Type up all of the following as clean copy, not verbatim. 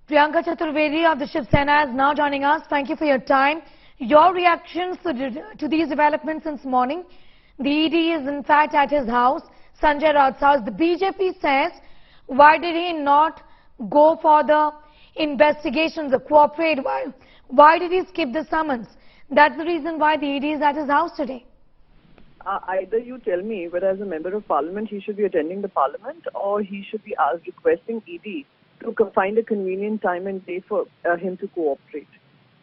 Priyanka Chaturvedi of the Shiv Sena is now joining us. Thank you for your time. Your reactions to these developments since morning. The ED is in fact at his house, Sanjay Raut's house. The BJP says, why did he not go for the investigations or cooperate? Why did he skip the summons? That's the reason why the ED is at his house today. Either you tell me whether as a member of parliament he should be attending the parliament or he should be requesting ED to find a convenient time and day for him to cooperate.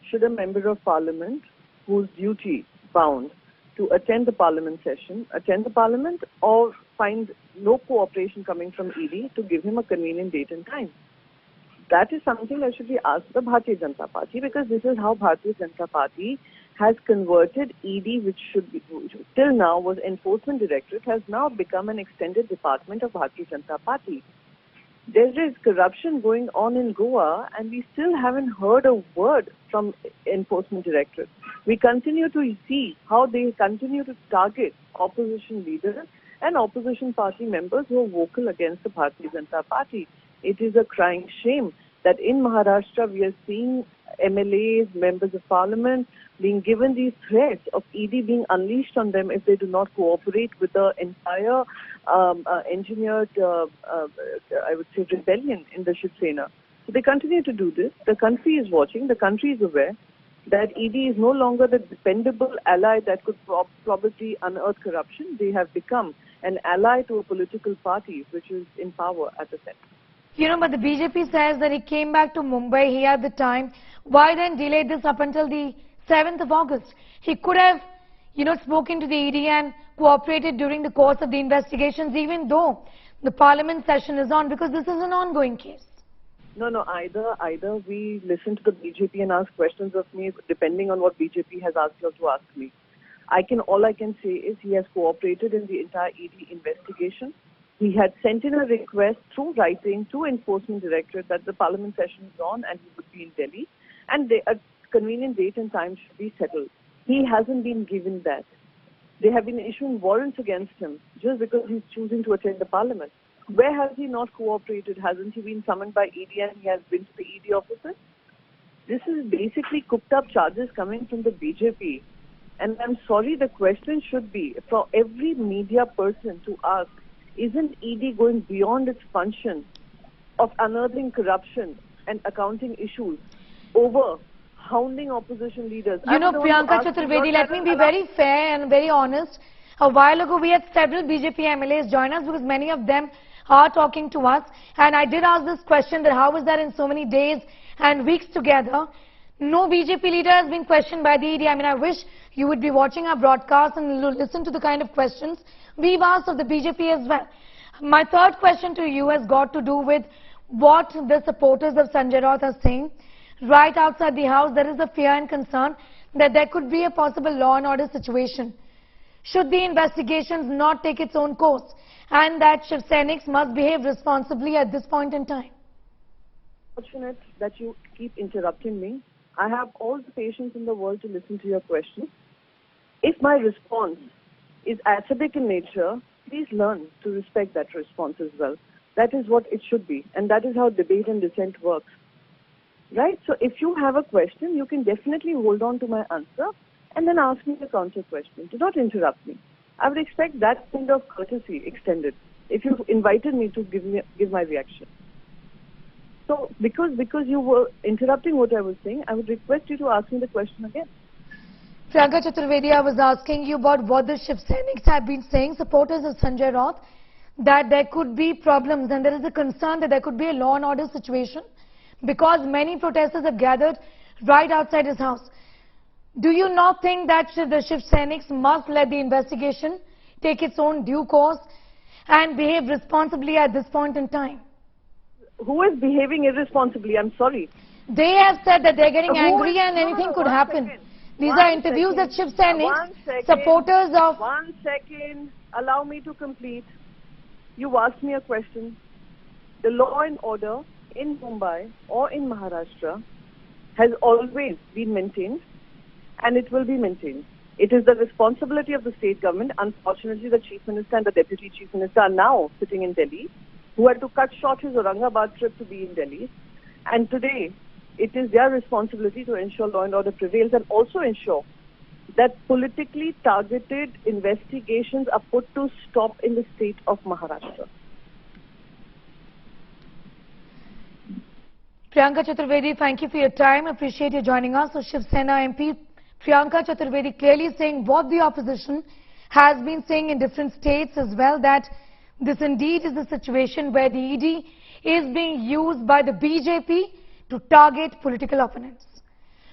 Should a member of parliament whose duty bound to attend the parliament session attend the parliament, or find no cooperation coming from ED to give him a convenient date and time? That is something that should be asked the Bharatiya Janata Party, because this is how Bharatiya Janata Party has converted ED, which till now was Enforcement Directorate, has now become an extended department of Bharatiya Janata Party. There is corruption going on in Goa and we still haven't heard a word from Enforcement Directorate. We continue to see how they continue to target opposition leaders and opposition party members who are vocal against the Bharatiya Janata Party. It is a crying shame that in Maharashtra we are seeing MLAs, members of parliament, being given these threats of ED being unleashed on them if they do not cooperate with the entire engineered, I would say, rebellion in the Shiv Sena. So they continue to do this. The country is watching. The country is aware that ED is no longer the dependable ally that could probably unearth corruption. They have become an ally to a political party which is in power at the center. You know, but the BJP says that he came back to Mumbai, he had the time. Why then delay this up until the 7th of August? He could have, spoken to the ED and cooperated during the course of the investigations, even though the parliament session is on, because this is an ongoing case. No, either we listen to the BJP and ask questions of me, depending on what BJP has asked you to ask me. All I can say is he has cooperated in the entire ED investigation. He had sent in a request through writing to Enforcement Directorate that the parliament session is on and he would be in Delhi, and a convenient date and time should be settled. He hasn't been given that. They have been issuing warrants against him just because he's choosing to attend the parliament. Where has he not cooperated? Hasn't he been summoned by ED and he has been to the ED offices? This is basically cooked up charges coming from the BJP. And I'm sorry, the question should be for every media person to ask, isn't ED going beyond its function of unearthing corruption and accounting issues over hounding opposition leaders? Priyanka Chaturvedi, let me be very fair and very honest. A while ago, we had several BJP MLAs join us because many of them are talking to us. And I did ask this question that how is that in so many days and weeks together? No BJP leader has been questioned by the ED. I wish you would be watching our broadcast and listen to the kind of questions we've asked of the BJP as well. My third question to you has got to do with what the supporters of Sanjay Raut are saying. Right outside the house, there is a fear and concern that there could be a possible law and order situation should the investigations not take its own course, and that Shiv Sainiks must behave responsibly at this point in time. Fortunate that you keep interrupting me. I have all the patience in the world to listen to your question. If my response is acidic in nature, please learn to respect that response as well. That is what it should be, and that is how debate and dissent works. Right? So if you have a question, you can definitely hold on to my answer and then ask me a counter question. Do not interrupt me. I would expect that kind of courtesy extended if you invited me to give my reaction. So because you were interrupting what I was saying, I would request you to ask me the question again. Priyanka Chaturvedi, I was asking you about what the Shiv Sainiks have been saying, supporters of Sanjay Raut, that there could be problems and there is a concern that there could be a law and order situation because many protesters have gathered right outside his house. Do you not think that the Shiv Sainiks must let the investigation take its own due course and behave responsibly at this point in time? Who is behaving irresponsibly? I'm sorry. They have said that they're getting angry and anything could happen. These are interviews that Shiv Sainik, supporters of... 1 second. Allow me to complete. You asked me a question. The law and order in Mumbai or in Maharashtra has always been maintained and it will be maintained. It is the responsibility of the state government. Unfortunately, the Chief Minister and the Deputy Chief Minister are now sitting in Delhi, who had to cut short his Aurangabad trip to be in Delhi. And today, it is their responsibility to ensure law and order prevails and also ensure that politically targeted investigations are put to stop in the state of Maharashtra. Priyanka Chaturvedi, thank you for your time. Appreciate you joining us. So Shiv Sena MP Priyanka Chaturvedi clearly saying what the opposition has been saying in different states as well, that this indeed is the situation where the ED is being used by the BJP to target political opponents.